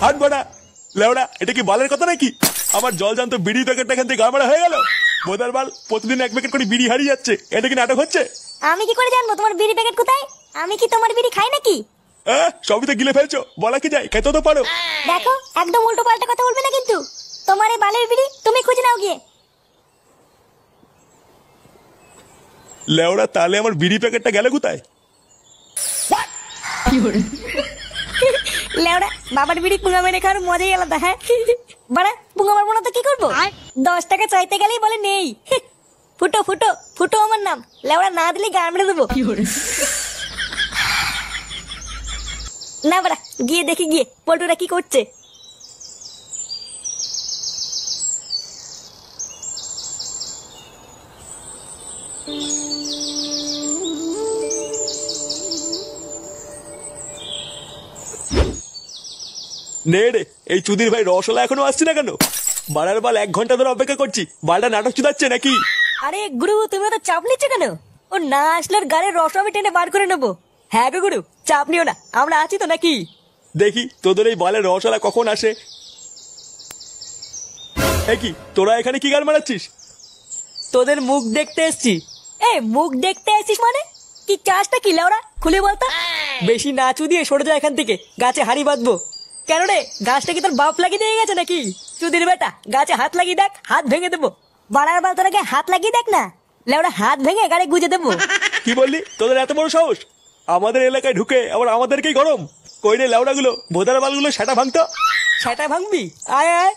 হাট বাড়া লেওড়া, এটা কি বালের কথা নাকি? আমার জল জানতো বিড়ি প্যাকেটটা এখান থেকে গাড়মারা হয়ে গেল। বোধার বাল প্রতিদিন 1 প্যাকেট করে বিড়ি হারিয়ে যাচ্ছে, এটা কি নাটক হচ্ছে? আমি কি করে জানবো তোমার বিড়ি প্যাকেট কোথায়? আমি কি তোমার বিড়ি খাই নাকি? সবই তো গিলে ফেলছো, বলা কি যায়, খেতে তো পারো। দেখো একদম উল্টো পাল্টা কথা বলবে না কিন্তু। তোমার এই বালের বিড়ি তুমি খুঁজে নাও গিয়ে। লেওড়া তাহলে আমার বিড়ি প্যাকেটটা গেল কোথায়? লেওড়া বাবার বিড়ি পুঙ্গা মেরে খাওয়ার মজাই আলাদা। হ্যাঁ বাড়া, পুঙ্গা মারবো না তো কি করবো? 10 টাকা চাইতে গেলেই বলে নেই। ফুটো ফুটো ফুটো আমার নাম। লেওড়া না দিলে গান মেরে দেবো। না বাড়া, গিয়ে দেখি গিয়ে পল্টুরা কি করছে। নে রে, এই চুদির ভাই রসলা এখনো আসছে না কেন? বাড়ার বাল 1 ঘন্টা ধরে অপেক্ষা করছি, বালটা নাটক চুদাচ্ছে নাকি? আরে গুরু, তুমি তো চাপ নিচ্ছ কেন? ও না আসলে ওর গাড়ির রস আমি টেনে বার করে নেবো। হ্যাঁ গো গুরু, চাপ নিও না, আমরা আছি তো নাকি? দেখি তোদের এই বালের রসলা কখন আসে। কি তোরা এখানে কি গান মারাচ্ছিস? তোদের মুখ দেখতে এসছি। এ মুখ দেখতে আসিস মানে? কি চাষটা কি লেওড়া, খুলে বলতো। বেশি নাচু দিয়ে সরে যা এখান থেকে, গাছে হাড়ি বাঁধবো। কেন রে, গাছটা কি তোর বাপ লাগিয়ে দিয়ে গেছে নাকি? চুদির বেটা, গাছে হাত লাগিয়ে দেখ, হাত ভেঙে দেবো। বাড়ার বাল তোরাকে হাত লাগিয়ে দেখ না, লেওড়া হাত ভেঙে গাড়ি গুজে দেবো। কি বললি? তোদের এত বড় সাহস আমাদের এলাকায় ঢুকে আবার আমাদেরকেই গরম? কই রে লেওড়া গুলো, ভোদার বালগুলো সেটা ভাঙতো। সেটা ভাঙবি? আয় আয়।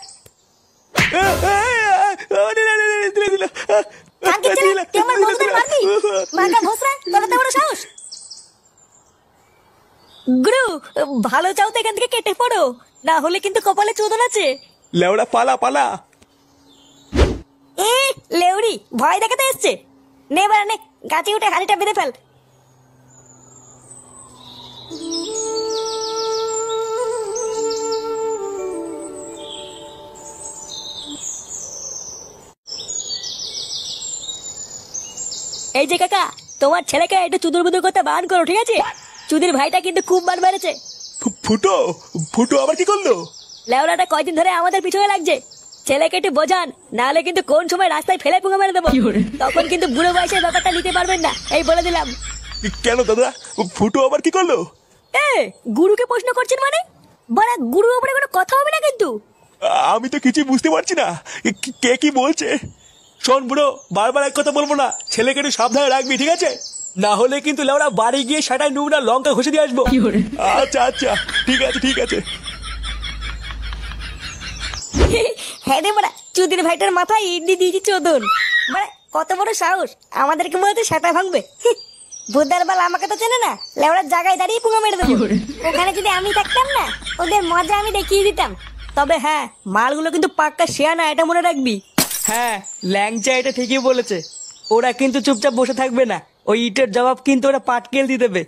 গুরু ভালো চাও তো এখান থেকে কেটে পড়ো, না হলে কিন্তু কপালে চোদন আছে। লেওড়া পালা পালা। লেউড়ি ভয় দেখাতে এসছে। নে বাড়া নে, গাছে উঠে হাড়িটা বেঁধে ফেল। এই যে কাকা, তোমার ছেলেকে একটু চুদুর বুদুর করতে বান করো, ঠিক আছে? চুদির ভাইটা কিন্তু খুব বার বেড়েছে। ফুটো ফুটো আবার কি করলো? লেওড়াটা কয়দিন ধরে আমাদের পিছনে লাগছে। ছেলেকে একটু বোঝান, নাহলে কিন্তু কোন সময় রাস্তায় ফেলে পুঙ্গা মেরে দেবো। তখন কিন্তু বুড়ো বয়সের ব্যাপারটা নিতে পারবেন না, এই বলে দিলাম। কেন দাদা, ফুটো আবার কি করলো? গুরুকে প্রশ্ন করছেন মানে? বড়া গুরু উপরে কোনো কথা হবে না কিন্তু। আমি তো কিছু বুঝতে পারছি না, কে কি বলছে। শোন বুড়ো, বারবার এক কথা বলবো না, ছেলেকে একটু সাবধানে রাখবি, ঠিক আছে? না হলে কিন্তু লেওড়া বাড়ি গিয়ে সেটাই নুবরা লঙ্কা ঘষে দিয়ে আসবো। আচ্ছা আচ্ছা, ঠিক আছে ঠিক আছে। হ্যাঁ রে বড়া, চুদির ভাইটার মাথায় ইডলি দিয়েছি চোদন। বড়া কত বড় সাহস, আমাদেরকে মনে হচ্ছে সেটা ভাঙবে। বুধার বাল আমাকে তো চেনে না, লেওড়ার জায়গায় দাঁড়িয়ে পুঙ্গা মেরে দেবো। ওখানে যদি আমি থাকতাম না, ওদের মজা আমি দেখিয়ে দিতাম। তবে হ্যাঁ, মালগুলো কিন্তু পাক্কা শেয়া না, এটা মনে রাখবি। হ্যাঁ, ল্যাংচা এটা ঠিকই বলেছে। ওরা কিন্তু চুপচাপ বসে থাকবে না, ওই ইটের জবাব কিন্তু ওরা পাটকেল দিয়ে দেবে।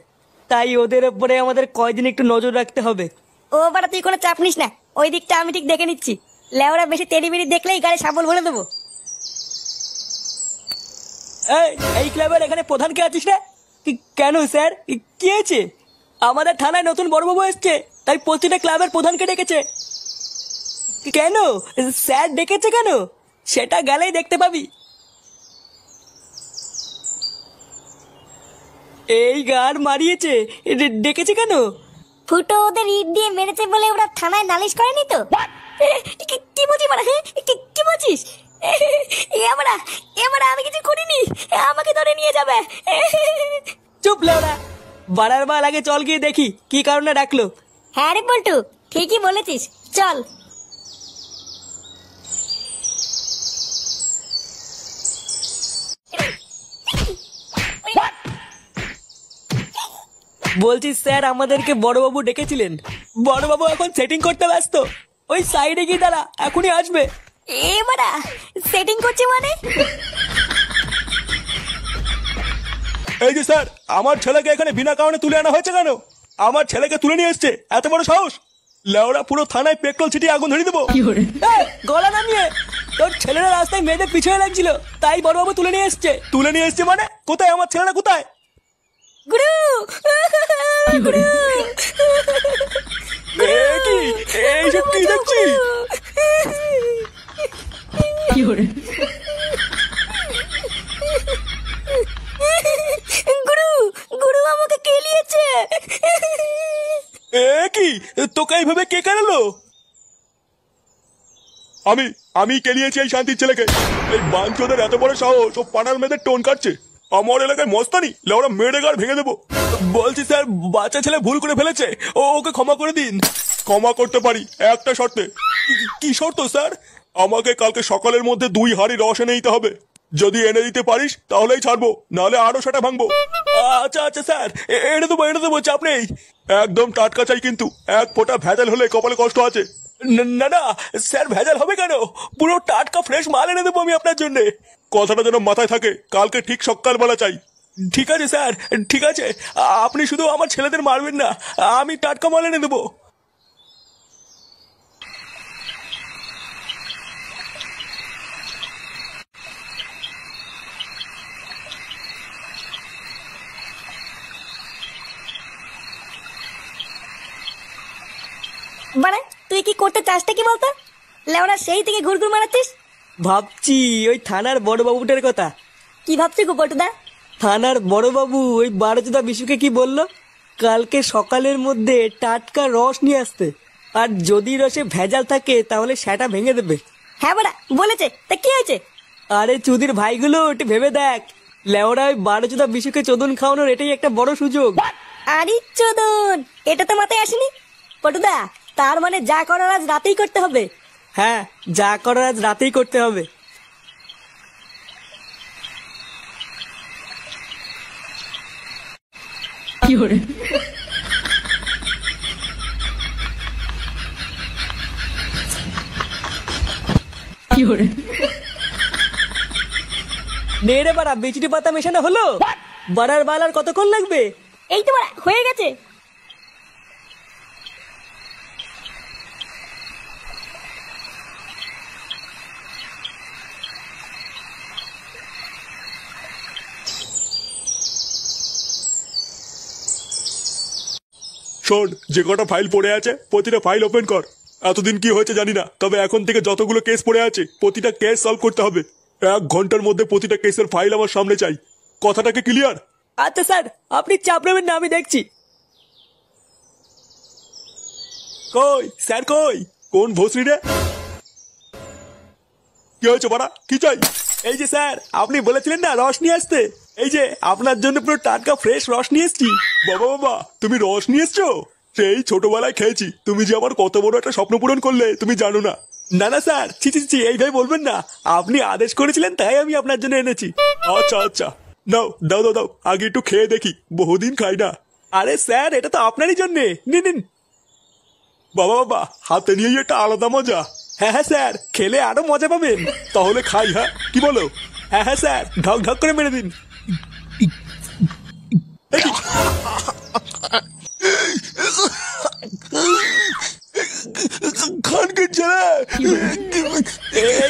তাই ওদের উপরে আমাদের কয়দিন একটু নজর রাখতে হবে। ও বাড়া তুই কোনো চাপ নিস না, ওই দিকটা আমি ঠিক দেখে নিচ্ছি। লেওড়া বেশি তেড়ি বেড়ি দেখলেই গাড়ি সাবল বলে দেবো। এই ক্লাবের এখানে প্রধান কে আছিস রে? কেন স্যার, কি হয়েছে? আমাদের থানায় নতুন বড়বাবু এসছে, তাই প্রতিটা ক্লাবের প্রধানকে ডেকেছে। কেন স্যার ডেকেছে কেন? সেটা গেলেই দেখতে পাবি। এই গান মারিয়েছে, ডেকেছে কেন? ফুটো ওদের ইট দিয়ে মেরেছে বলে ওরা থানায় নালিশ করেনি তো? কি বলছিস বাড়া? কি বলছিস? এবারে আমি কিছু করিনি, আমাকে ধরে নিয়ে যাবে। চুপ লেওড়া, বাড়ার বাল আগে চল গিয়ে দেখি কি কারণে ডাকলো। হ্যাঁ রে পল্টু, ঠিকই বলেছিস, চল। বলছি স্যার, আমাদেরকে বড়বাবু ডেকেছিলেন। বড়বাবু এখন সেটিং করতে ব্যস্ত, ওই সাইডে গিয়ে দাঁড়া, এখনই আসবে। এবারে সেটিং করছি মানে? এই যে স্যার, আমার ছেলেকে এখানে বিনা কারণে তুলে আনা হয়েছে কেন? আমার ছেলেকে তুলে নিয়ে এসছে, এত বড় সাহস! লেওড়া পুরো থানায় পেট্রোল ছিটিয়ে আগুন ধরিয়ে দেবো। গলা নামিয়ে, তোর ছেলেরা রাস্তায় মেয়েদের পিছনে লাগছিল, তাই বড়বাবু তুলে নিয়ে এসছে। তুলে নিয়ে এসছে মানে? কোথায় আমার ছেলেরা, কোথায়? গুরু কি এই দেখছি। গুরু গুরু আমাকে কেলিয়েছে। এ কি, তোকে এইভাবে কে কেনালো? আমি আমি কেলিয়েছি এই শান্তির ছেলেকে। এই বাঞ্চোদের এত বড় সাহস, ও পাড়ার মেয়েদের টোন কাটছে। আমার এলাকায় মস্তানি, লেওরা মেরে গাড় ভেঙে দেবো। বলছি স্যার, বাচ্চা ছেলে ভুল করে ফেলেছে, ওকে ক্ষমা করে দিন। ক্ষমা করতে পারি একটা শর্তে। কি শর্ত স্যার? আমাকে কালকে সকালের মধ্যে 2 হাঁড়ি রস এনে দিতে হবে। যদি এনে দিতে পারিস তাহলেই ছাড়বো, নাহলে আরো সেটা ভাঙবো। আচ্ছা আচ্ছা স্যার, এনে দেবো, চাপ নেই। একদম টাটকা চাই কিন্তু, 1 ফোঁটা ভেজাল হলে কপালে কষ্ট আছে। না না স্যার, ভেজাল হবে কেন? পুরো টাটকা ফ্রেশ মাল এনে দেবো আমি আপনার জন্য। কথাটা যেন মাথায় থাকে, কালকে ঠিক সকালবেলা চাই। ঠিক আছে স্যার, ঠিক আছে। আপনি শুধু আমার ছেলেদের মারবেন না, আমি টাটকা মাল এনে দেবো। মানে তুই কি করতে চাসটা কি বলতো? লেওরা সেই থেকে ঘুরঘুর মারাচ্ছিস। ভাবছি ওই থানার বড়বাবুটার কথা। কি ভাবছিস গো পটুদা? থানার বড়বাবু ওই 12 বিশুকে কি বলল, কালকে সকালের মধ্যে টাটকা রস নিয়ে আসতে, আর যদি রসে ভেজাল থাকে তাহলে সেটা ভেঙে দেবে। হ্যাঁ বড়া বলেছে, তা কি হয়েছে? আরে চুদির ভাইগুলো একটু ভেবে দেখ, লেওরা ওই 12 বিশুকে চোদন খাওয়ানোর এটাই একটা বড় সুযোগ। আরে চোদন, এটা তো মাথায় আসেনি। পটুদা, তার মানে যা করার আজ রাতেই করতে হবে। হ্যাঁ, যা করার আজ রাতেই করতে হবে। নে রে বাড়া, বিচুটি পাতা মেশানো হলো। বাড়ার বালার কতক্ষণ লাগবে? এই তো বড়া হয়ে গেছে। শোন, যে কটা ফাইল পড়ে আছে প্রতিটা ফাইল ওপেন কর। এতদিন কি হয়েছে জানি না, তবে এখন থেকে যতগুলো কেস পড়ে আছে প্রতিটা কেস সলভ করতে হবে। 1 ঘন্টার মধ্যে প্রতিটা কেসের ফাইল আমার সামনে চাই। কথাটাকে ক্লিয়ার? আচ্ছা স্যার, আপনি চাপ নেবেন না, আমি দেখছি। কই স্যার, কই? কোন ভোসরি রে? কি হয়েছে বাড়া, কি চাই? এই যে স্যার, আপনি বলেছিলেন না রস নিয়ে আসতে, এই যে আপনার জন্য পুরো টাটকা ফ্রেশ রস নিয়ে এসছি। বাবা বাবা, তুমি রস নিয়ে এসছো? সেই ছোটবেলায় খেয়েছি। তুমি যে আমার কত বড় একটা স্বপ্ন পূরণ করলে তুমি জানো না। না না স্যার, ছি ছি ছি, এইভাবে বলবেন না। আপনি আদেশ করেছিলেন তাই আমি আপনার জন্য এনেছি। আচ্ছা আচ্ছা, নাও দাও দাও দাও, আগে একটু খেয়ে দেখি, বহুদিন খাই না। আরে স্যার, এটা তো আপনারই জন্য, নিন নিন। বাবা বাবা, হাতে নিয়েই একটা আলাদা মজা। হ্যাঁ হ্যাঁ স্যার, খেলে আরো মজা পাবেন। তাহলে খাই, হ্যাঁ কি বলো? হ্যাঁ হ্যাঁ স্যার, ঢক ঢক করে মেরে দিন। খানকে ছেলে,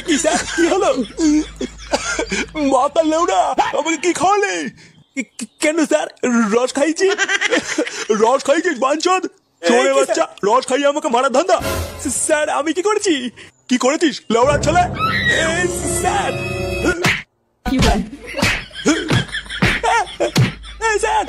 কি স্যার, কি হলো? মাথা লেউড়া, আমাকে কি খাওয়ালে? কেন স্যার, রস খাইছি? রস খাইছিস বাঞ্চদ? চোরে বাচ্চা, রস খাইয়ে আমাকে মারার ধান্দা? স্যার আমি কি করেছি? কি করেছিস লেউড়ার ছেলে? Sir sir